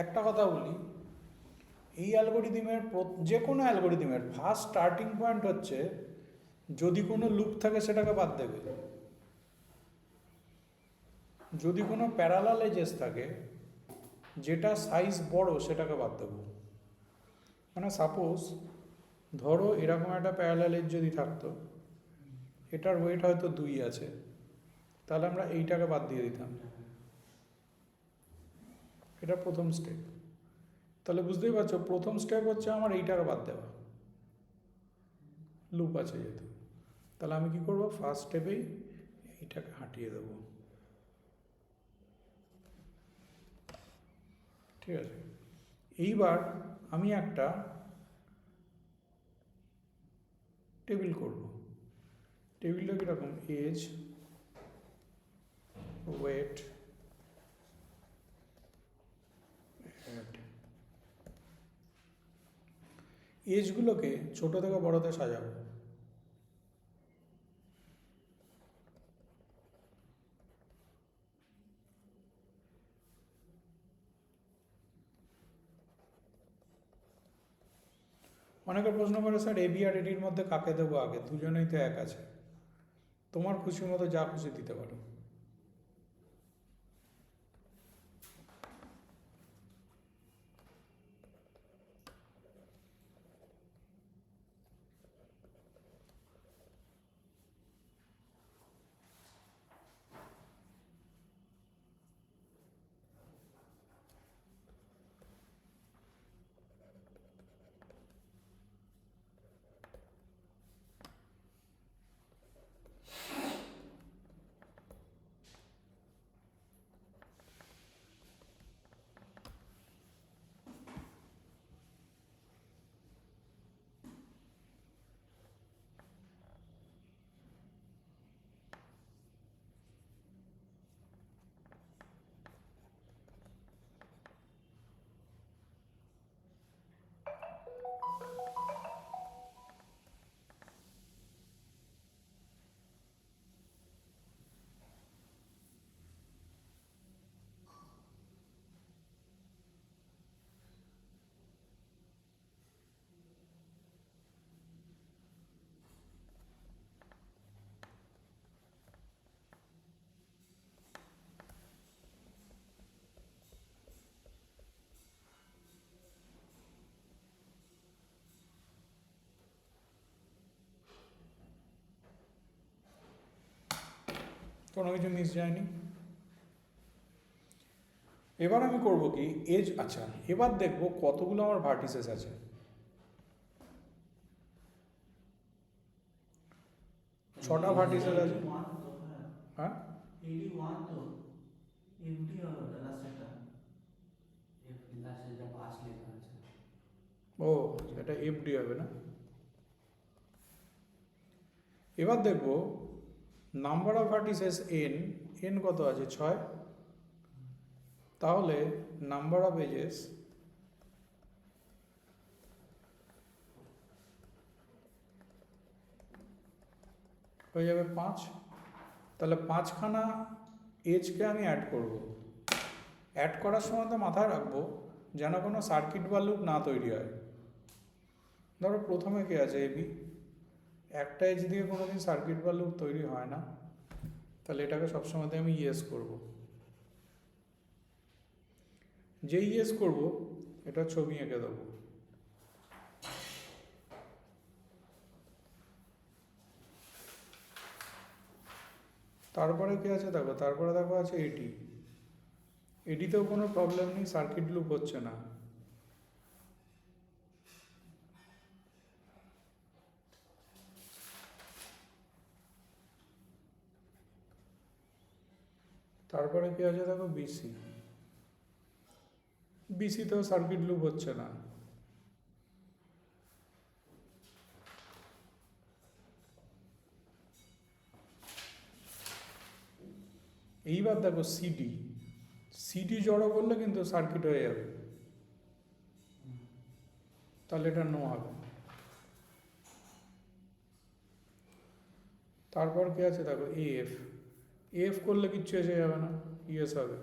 একটা কথা বলি, এই অ্যালগরিদমের যে কোনো অ্যালগরিদমের ফার্স্ট স্টার্টিং পয়েন্ট হচ্ছে যদি কোনো লুপ থাকে সেটাকে বাদ দেবে, যদি কোনো প্যারালাল এজেস থাকে যেটা সাইজ বড় সেটাকে বাদ দেবো। মানে সাপোজ ধরো এরকম একটা প্যারালাল এজ যদি থাকতো, এটার ওয়েট হয়তো 2 আছে, তাহলে আমরা এইটাকে বাদ দিয়ে দিতাম। এটা প্রথম স্টেপ। তাহলে বুঝতেই পারছো প্রথম স্টেপ হচ্ছে আমার এইটাকে বাদ দেওয়া, লুপ আছে যেহেতু। তাহলে আমি কি করব, ফার্স্ট স্টেপেই এইটাকে হাঁটিয়ে দেবো। ঠিক আছে, এইবার আমি একটা টেবিল করব। টেবিলটা কীরকম, এজ, ওয়েট, এজগুলোকে ছোট থেকে বড়তে সাজাবো। অনেকে প্রশ্ন করে স্যার এবি আর এডির মধ্যে কাকে দেবো আগে, দুজনেই তো এক আছে। তোমার খুশি মতো যা খুশি দিতে পারো। কোনো কিছু মিস যায়নি। এবার আমি করব কি, এজ, আচ্ছা এবার দেখব কতগুলো আমার ভার্টিসেস আছে। ছটা ভার্টিসেস আছে। হ্যাঁ, 81 তো এমটি হবে ওটা লাস্টেরটা। লাস্টে যেটা 5 লেখা আছে। ও এটা এফডি হবে না। এবার দেখব number of vertices N, N কত আছে, 6। তাহলে নাম্বার অফ এজেস হয়ে যাবে 5। তাহলে 5খানা এজকে আমি অ্যাড করব। অ্যাড করার সময় তো মাথায় রাখবো যেন কোনো সার্কিট বা লুপ না তৈরি হয়। ধরো প্রথমে কে আছে, এবি, একটা এজ দিয়ে কোনোদিন সার্কিট বা লুপ তৈরি হয় না। তাহলে এটাকে সবসময় আমি ইয়েস করব। যেই ইয়েস করব এটা ছবি এঁকে দেবো। তারপরে কি আছে দেখো, তারপরে দেখো আছে এটি। এটিতেও কোনো প্রবলেম নেই, সার্কিট লুপ হচ্ছে না। তারপরে কি আছে দেখো বিসি। বিসিতেও সার্কিট লুপ হচ্ছে না। এইবার দেখো সিডি। সিডি জড়ো করলে কিন্তু সার্কিট হয়ে যাবে, তাহলে এটা নো হবে। তারপর কি আছে দেখো এফ। এফ করলে কিচ্ছু এসে যাবে না, ইয়েস হবে।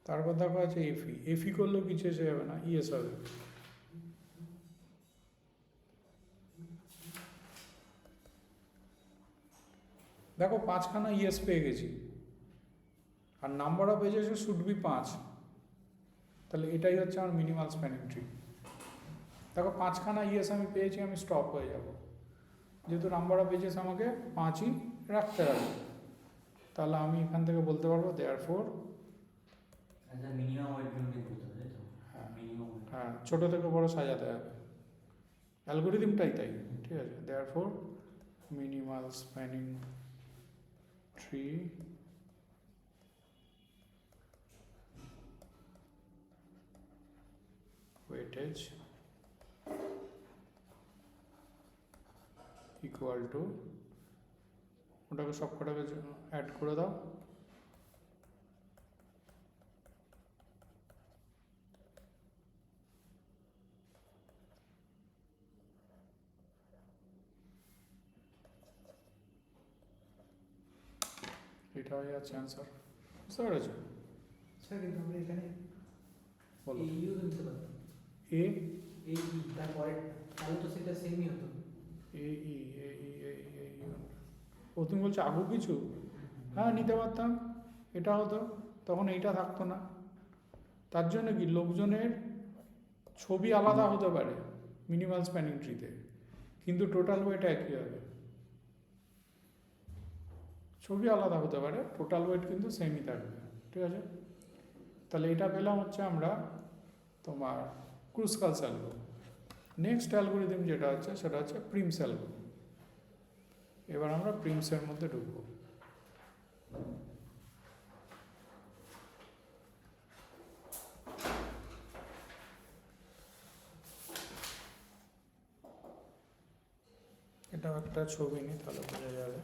তারপর দেখো আছে এফি। এফি করলেও কিছু এসে যাবে না, ইয়েস হবে। দেখো 5খানা ইয়েস পেয়ে গেছি, আর number of edges should be 5। তাহলে এটাই হচ্ছে আমার মিনিমাল স্প্যানিং ট্রি। দেখো 5খানা ইয়েস আমি পেয়েছি, আমি স্টপ হয়ে যাব, যেহেতু নাম্বার অফ এজেস আমাকে 5ই রাখতে হবে। তাহলে আমি এখান থেকে বলতে পারবো দেয়ারফর, আচ্ছা মিনিমাম ওয়েট মেনটেন করতে হবে, তাই তো? হ্যাঁ মিনিমাম হ্যাঁ, ছোটো থেকে বড় সাজাতে হবে, অ্যালগোরিদমটাই তাই। ঠিক আছে, therefore minimal spanning tree weightage equal to, ওটাকে সব কটাকে অ্যাড করে দাও। এটা হয়ে যাচ্ছে অ্যান্সার। বুঝতে পেরেছো? স্যার কিন্তু আমরা এখানে বলো। এইও নিতে পারতাম, এ এই তারপরে তাহলে তো সেটা সেমই হতো। এ ই এ ই এ ই এ ই। ও তুমি বলছো আগু কিছু, হ্যাঁ নিতে পারতাম, এটা হতো, তখন এইটা থাকতো না। তার জন্য কি লোকজনের ছবি আলাদা হতে পারে মিনিমাল স্প্যানিং ট্রিতে, কিন্তু টোটাল ওয়েট একই হবে। ছবি আলাদা হতে পারে, টোটাল ওয়েট কিন্তু সেমই থাকবে। ঠিক আছে, তাহলে এটা পেলাম হচ্ছে আমরা তোমার ক্রুসকাল অ্যালগো। নেক্সট অ্যালগোরিদম যেটা হচ্ছে সেটা হচ্ছে প্রিমস অ্যালগো। এবার আমরা প্রিমসের মধ্যে ঢুকবো। এটাও একটা ছবি নিই, তাহলে বোঝা যাবে।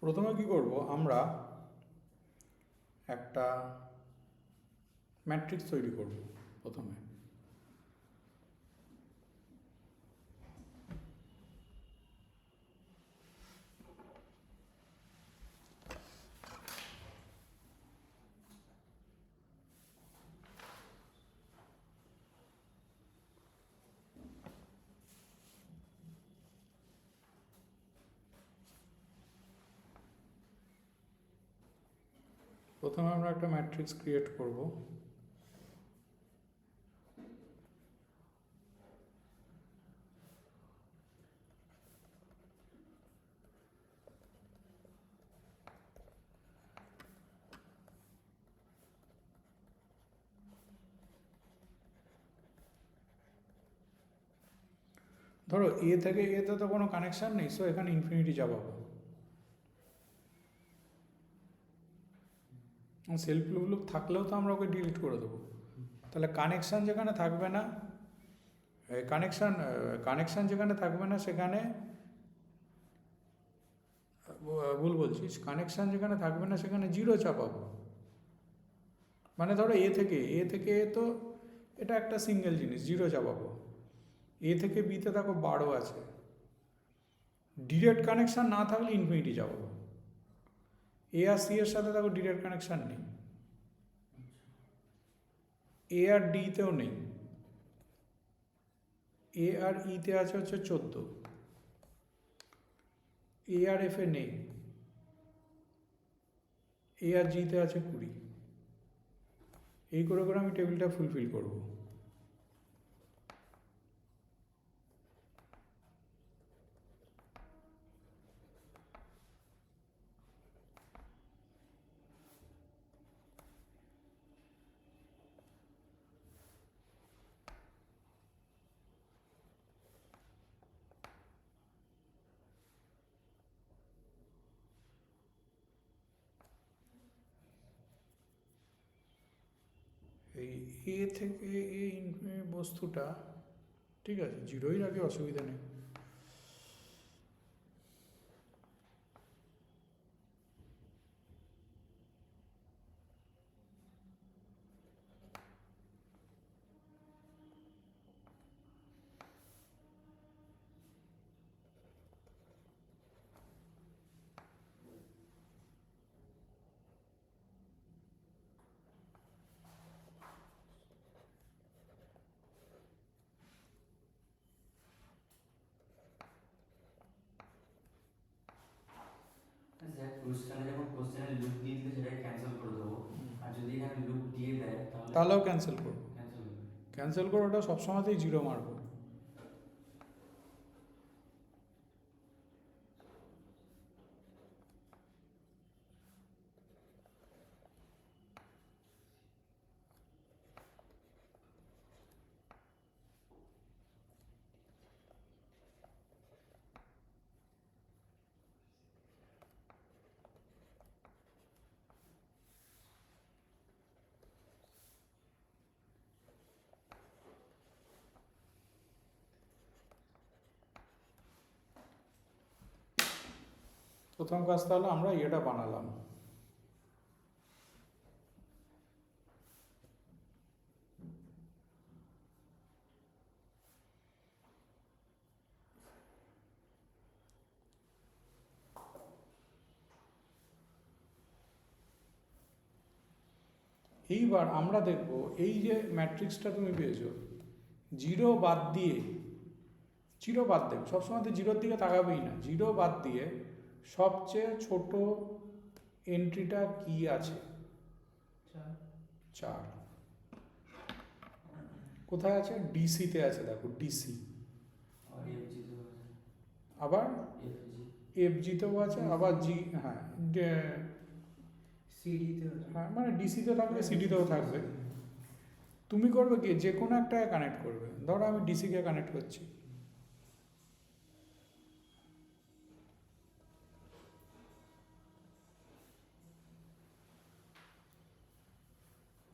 প্রথমে কি করব, আমরা একটা ম্যাট্রিক্স তৈরি করব প্রথমে। প্রথমে আমরা একটা ম্যাট্রিক্স ক্রিয়েট করব। ধরো এ থেকে এতে তো কোনো কানেকশান নেই, সো এখানে ইনফিনিটি চাপাবো। সেলফ লুপ থাকলেও তো আমরা ওকে ডিলিট করে দেবো। তাহলে কানেকশান যেখানে থাকবে না, কানেকশান যেখানে থাকবে না সেখানে, ভুল বলছিস, কানেকশান যেখানে থাকবে না সেখানে 0 চাপাবো। মানে ধরো এ থেকে এ তো এটা একটা সিঙ্গেল জিনিস, 0 চাপাবো। এ থেকে বিতে দেখো 12 আছে, ডিরেক্ট কানেকশান না থাকলে ইনফিনিটি চাপাবো। এ আর সি এর সাথে দেখো ডিরেক্ট কানেকশান নেই, এ আর ডিতেও নেই, এ আর ইতে আছে হচ্ছে 14, এ আর এফ এ নেই, এ আর জিতে আছে 20। এই করে করে আমি টেবিলটা ফুলফিল করব। এই এ থেকে এই বস্তুটা ঠিক আছে, 0ই রাখে, অসুবিধা নেই। আচ্ছা, কোশ্চেনে যখন কোশ্চেনে লুপ দিয়ে দিলে সেটাকে ক্যান্সেল করে দেবো, আর যদি এখানে লুপ দিয়ে দেয় তাহলেও ক্যান্সেল করবো। ক্যান্সেল হবে। ক্যান্সেল করে ওটা সবসময়তেই 0 মারবো। প্রথম কাজ তাহলে আমরা এটা বানালাম। এইবার আমরা দেখব এই যে ম্যাট্রিক্সটা তুমি পেয়েছো, 0 বাদ দিয়ে, 0 বাদ দেবে, সবসময় তো 0-র দিকে তাকাবেই না, 0 বাদ দিয়ে সবচেয়ে ছোট এন্ট্রিটা কি আছে? 4। কোথায় আছে? ডিসিতে আছে, দেখো ডিসি। আর এফজি তো আছে, আবার এফজি এফজিতেও আছে, আবার জি, হ্যাঁ সিডিতে হ্যাঁ, মানে ডিসিতে থাকবে, সিডিতেও থাকবে। তুমি করবে কি, যে কোনো একটাকে কানেক্ট করবে। ধরো আমি ডিসিকে কানেক্ট করছি,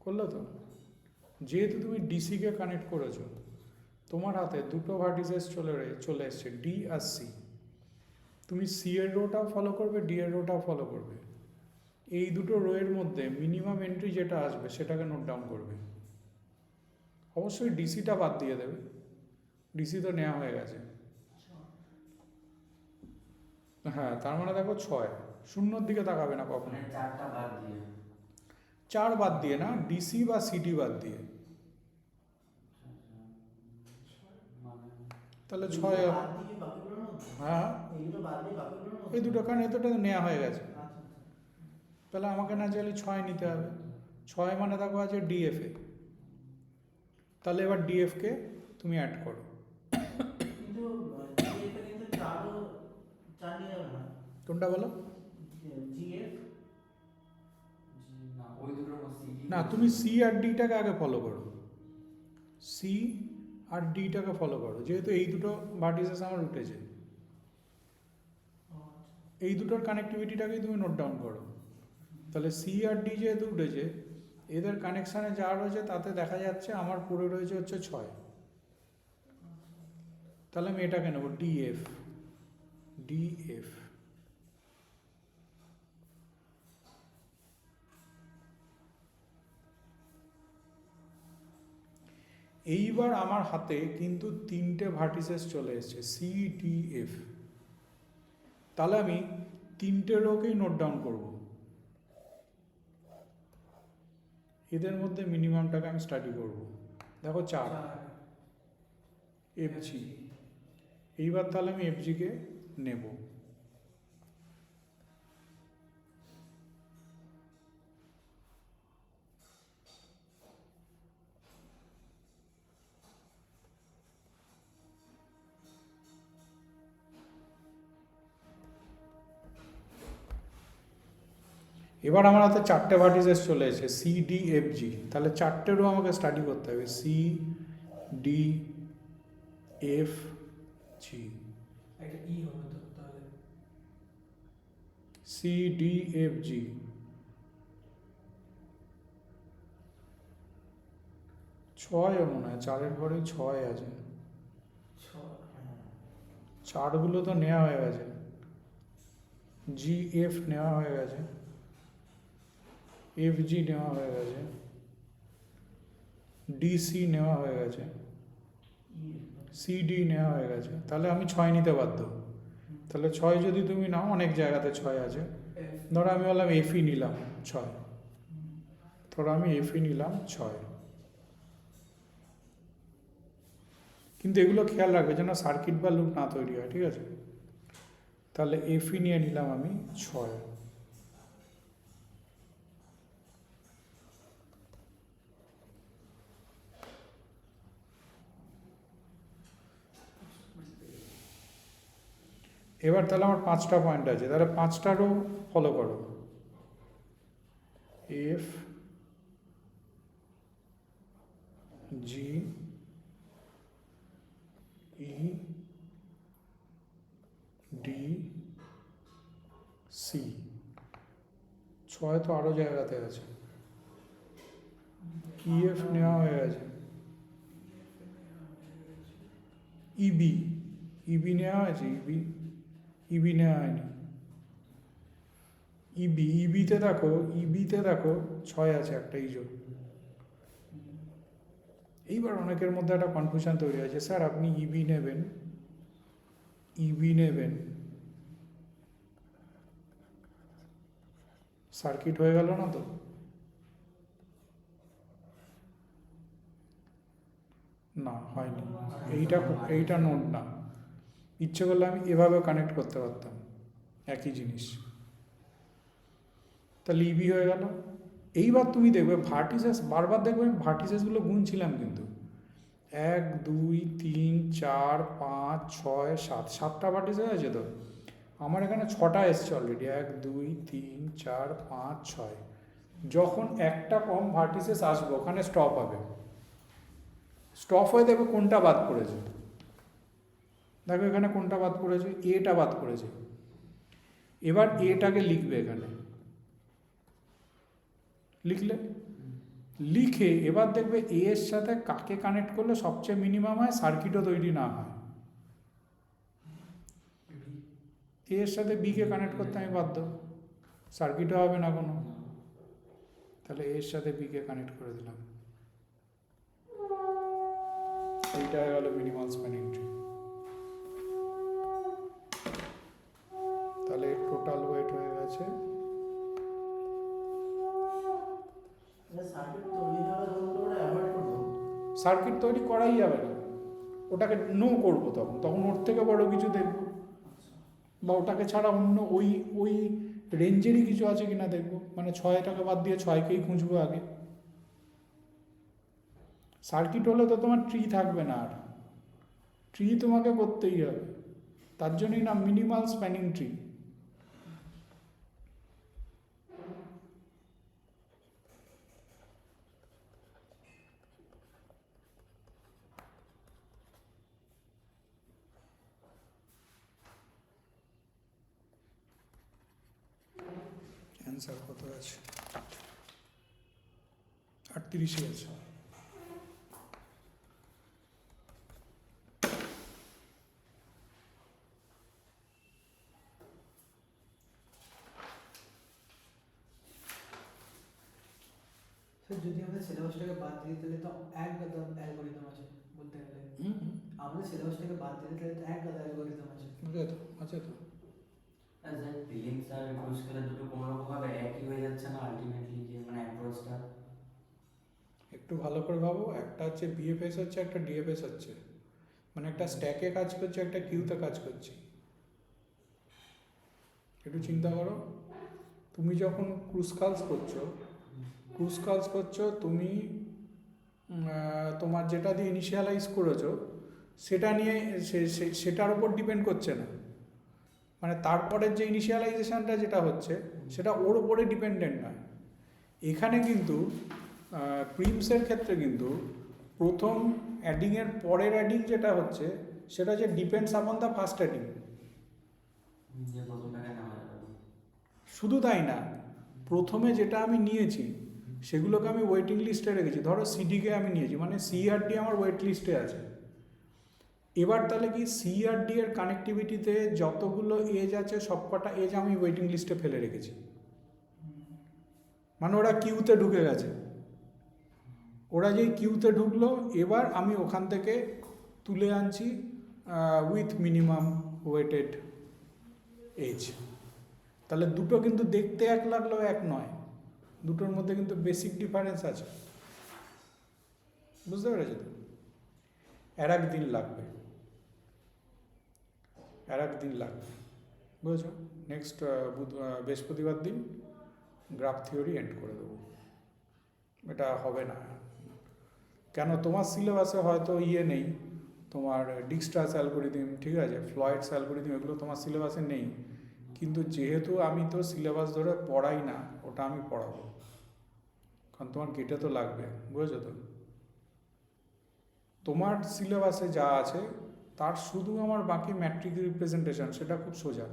করলো তো? যেহেতু তুমি ডিসিকে কানেক্ট করেছো, তোমার হাতে দুটো ভার্টিসেস চলে এসছে, ডি আর সি। তুমি সি এর রোটাও ফলো করবে, ডি এর রোটাও ফলো করবে। এই দুটো রো এর মধ্যে মিনিমাম এন্ট্রি যেটা আসবে সেটাকে নোট ডাউন করবে। অবশ্যই ডিসিটা বাদ দিয়ে দেবে, ডিসি তো নেওয়া হয়ে গেছে। হ্যাঁ, তার মানে দেখো 6, শূন্যর দিকে তাকাবে না কখনো। মানে 4টা বাদ দিয়ে। 4 বাদ দিয়ে না, ডিসি বা সিডি বাদ দিয়ে। মানে তাহলে এগুলো 6। বাদ দিয়ে বাকিগুলোর মধ্যে? হ্যাঁ, এগুলো বাদ দিয়ে বাকিগুলোর মধ্যে? এই দুটো, কারণ এতটা নেওয়া হয়ে গেছে। আচ্ছা, আচ্ছা। তাহলে আমাকে না চাইলে 6 নিতে হবে। 6 মানে দেখো আছে ডিএফএ। তাহলে এবার ডিএফকে তুমি অ্যাড করো। কিন্তু GF এ কিন্তু 4 নিয়ে যাবে না। কোনটা বলো? GF না, ওই দুটোর মধ্যে সিডি না, তুমি সি আর ডিটাকে আগে ফলো করো। সি আর ডিটাকে ফলো করো, যেহেতু এই দুটো ভার্টিসেস আমার উঠেছে। এই দুটোর কানেক্টিভিটিটাকেই তুমি নোট ডাউন করো। তাহলে সি আর ডি যেহেতু উঠেছে, এদের কানেকশানে যা রয়েছে তাতে দেখা যাচ্ছে আমার পুরো রয়েছে হচ্ছে 6। তাহলে আমি এটাকে নেবো ডিএফ। ডিএফ এইবার আমার হাতে কিন্তু 3টে ভার্টিসেস চলে এসেছে, সি ডি এফ। তাহলে আমি 3টে রোকেই নোট ডাউন করব। এদের মধ্যে মিনিমামটাকে আমি স্টাডি করব। দেখো 4 এফজি। এইবার তাহলে আমি এফজিকে নেব। এবার আমার হাতে 4টে ভার্টিসেস চলে এসেছে, সি ডি এফ জি। তাহলে 4টেরও আমাকে স্টাডি করতে হবে, সি ডি এফ জি। একটা ই হবে তো তাহলে। C D F G. ছয় মনে হয়, 4-এর ঘরে 6 আছে। 4গুলো তো নেওয়া হয়ে গেছে, জি এফ নেওয়া হয়ে গেছে, এফ জি নেওয়া হয়ে গেছে, ডিসি নেওয়া হয়ে গেছে, সিডি নেওয়া হয়ে গেছে। তাহলে আমি 6 নিতে বাধ্য। তাহলে 6 যদি তুমি নাও, অনেক জায়গাতে 6 আছে। ধরো আমি বললাম এফই নিলাম 6, ধরো আমি এফই নিলাম 6। কিন্তু এগুলো খেয়াল রাখবে যেন সার্কিট বা লুপ না তৈরি হয়, ঠিক আছে? তাহলে এফই নিয়ে নিলাম আমি 6। এবার তাহলে আমার 5টা পয়েন্ট আছে, তাহলে 5টারও ফলো করো। F G E D C. 6 তো আরও জায়গাতে আছে, ইএফ নেওয়া হয়ে গেছে, ইবি ইবি নেওয়া হয়েছে, ইবি ইবি নেওয়া হয়নি। ইবিতে দেখো 6 আছে একটা ইজো। এইবার অনেকের মধ্যে একটা কনফিউশন তৈরি হয়েছে, স্যার আপনি ইবি নেবেন, সার্কিট হয়ে গেল না তো? না, হয়নি। এইটা নোট না। ইচ্ছে করলে আমি এভাবেও কানেক্ট করতে পারতাম, একই জিনিস। তাহলে ইবি হয়ে গেল। এইবার তুমি দেখবে ভার্টিসেস, বারবার দেখবে আমি ভার্টিসেসগুলো গুনছিলাম, কিন্তু 1 2 3 4 5 6 7, 7টা ভার্টিসেস আছে তো। আমার এখানে 6টা এসছে অলরেডি, 1 2 3 4 5 6। যখন একটা কম ভার্টিসেস আসবে ওখানে স্টপ হবে, স্টপ হয়ে দেখবে কোনটা বাদ পড়েছে। দেখো এখানে কোনটা বাদ পড়েছে, এটা বাদ পড়েছে। এবার এটাকে লিখবে, এখানে লিখে এবার দেখবে এ এর সাথে কাকে কানেক্ট করলে সবচেয়ে মিনিমাম হয়, সার্কিটও তৈরি না হয়। এর সাথে বিকে কানেক্ট করতে আমি বাধ্য, সার্কিটও হবে না কোনো, তাহলে এর সাথে বিকে কানেক্ট করে দিলাম। এইটা হয়ে গেল মিনিমাল স্প্যানিং ট্রি। তাহলে টোটাল ওয়েট হয়ে গেছে সার্কিট তৈরি হওয়ার জন্য ওটা অ্যাভয়েড করবো। সার্কিট তৈরি করাই যাবে না, ওটাকে নো করবো, তখন ওর থেকে বড় কিছু দেখবো, বা ওটাকে ছাড়া অন্য ওই ওই রেঞ্জেরই কিছু আছে কিনা দেখবো, মানে 6টাকে বাদ দিয়ে 6কেই খুঁজবো আগে। সার্কিট হলে তো তোমার ট্রি থাকবে না, আর ট্রি তোমাকে করতেই হবে, তার জন্যই না মিনিমাল স্প্যানিং ট্রি। অ্যান্সার কত আছে? 38 আছে। স্যার যদি আমাদের সিলেবাসটাকে বাদ দিয়ে তাহলে তো এক গাদা অ্যালগোরিদম আছে বলতে গেলে। আমাদের সিলেবাসটাকে বাদ দিয়ে তাহলে তো এক গাদা অ্যালগোরিদম আছে। আছে তো। স্যার প্রিলিমস আর ক্রুজ খেলে দুটো কোনো রকমভাবে একই হয়ে যাচ্ছে না আলটিমেটলি, যে মানে অ্যাপ্রোচটা? একটু ভালো করে ভাবো, একটা হচ্ছে বিএফএস হচ্ছে, একটা ডিএফএস হচ্ছে, মানে একটা স্ট্যাকে কাজ করছে, একটা কিউতে কাজ করছে। একটু চিন্তা করো, তুমি যখন ক্রুজ করছো তুমি তোমার যেটা দিয়ে ইনিশিয়ালাইজ করেছো সেটা নিয়ে সেটার উপর ডিপেন্ড করছে না, মানে তারপরের যে ইনিশিয়ালাইজেশনটা যেটা হচ্ছে সেটা ওর উপরে ডিপেন্ডেন্ট নয়। এখানে কিন্তু প্রিমসের ক্ষেত্রে কিন্তু প্রথম অ্যাডিংয়ের পরের অ্যাডিং যেটা হচ্ছে সেটা হচ্ছে depends upon the first adding. যে প্রথমটাকে নেওয়া যাবে। শুধু তাই না, প্রথমে যেটা আমি নিয়েছি সেগুলোকে আমি ওয়েটিং লিস্টে রেখেছি। ধরো সিডিকে আমি নিয়েছি, মানে সিআরডি আমার ওয়েট লিস্টে আছে। এবার তাহলে কি সিআরডি এর কানেক্টিভিটিতে যতগুলো এজ আছে সবকটা এজ আমি ওয়েটিং লিস্টে ফেলে রেখেছি, মানে ওরা কিউতে ঢুকে গেছে। ওরা যেই কিউতে ঢুকলো, এবার আমি ওখান থেকে তুলে আনছি উইথ মিনিমাম ওয়েটেড এজ। তাহলে দুটো কিন্তু দেখতে এক লাগলেও এক নয়, দুটোর মধ্যে কিন্তু বেসিক ডিফারেন্স আছে, বুঝতে পেরেছো তো? আর একদিন লাগবে, বুঝেছো? নেক্সট বৃহস্পতিবার দিন গ্রাফ থিওরি এন্ড করে দেবো। এটা হবে না কেন, তোমার সিলেবাসে হয়তো নেই, তোমার ডিক্সট্রাস অ্যালগোরিদম, ঠিক আছে, ফ্লয়েডস অ্যালগোরিদম, এগুলো তোমার সিলেবাসে নেই, কিন্তু যেহেতু আমি তো সিলেবাস ধরে পড়াই না, ওটা আমি পড়াবো, কারণ তোমার গেটে তো লাগবে, বুঝেছো তো? তোমার সিলেবাসে যা আছে তার শুধু আমার বাকি ম্যাট্রিক রিপ্রেজেন্টেশন, সেটা খুব সোজা,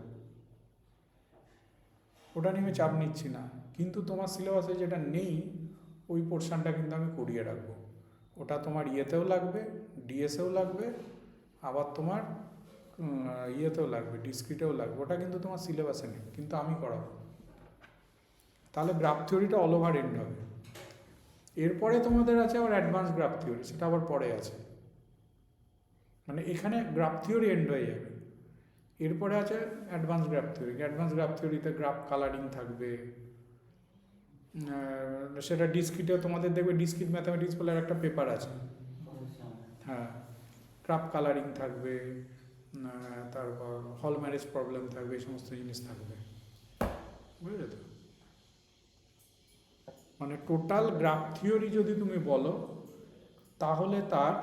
ওটা নিয়ে আমি চাপ নিচ্ছি না। কিন্তু তোমার সিলেবাসে যেটা নেই ওই পোর্শনটা কিন্তু আমি করিয়ে রাখবো, ওটা তোমার ইয়েতেও লাগবে, ডিএসেও লাগবে, আবার তোমার ইয়েতেও লাগবে, ডিসক্রিটেও লাগবে, ওটা কিন্তু তোমার সিলেবাসে নেই, কিন্তু আমি করাবো। তাহলে গ্রাফ থিওরিটা অল ওভার এন্ড হবে। এরপরে তোমাদের আছে আবার অ্যাডভান্স গ্রাফ থিওরি, সেটা আবার পরে আছে, মানে এখানে গ্রাফ থিওরি এন্ড হয়ে যাবে। এরপরে আছে advance graph theory. Advance graph থিওরিতে গ্রাফ কালারিং থাকবে, সেটা ডিসক্রিটে তোমাদের দেখবে, ডিসক্রিট ম্যাথামেটিক্স বলে একটা পেপার আছে, হ্যাঁ, গ্রাফ কালারিং থাকবে, তারপর হল ম্যারেজ প্রবলেম থাকবে, এই সমস্ত জিনিস থাকবে, বুঝলে তো? মানে টোটাল গ্রাফ থিওরি যদি তুমি বলো তাহলে তার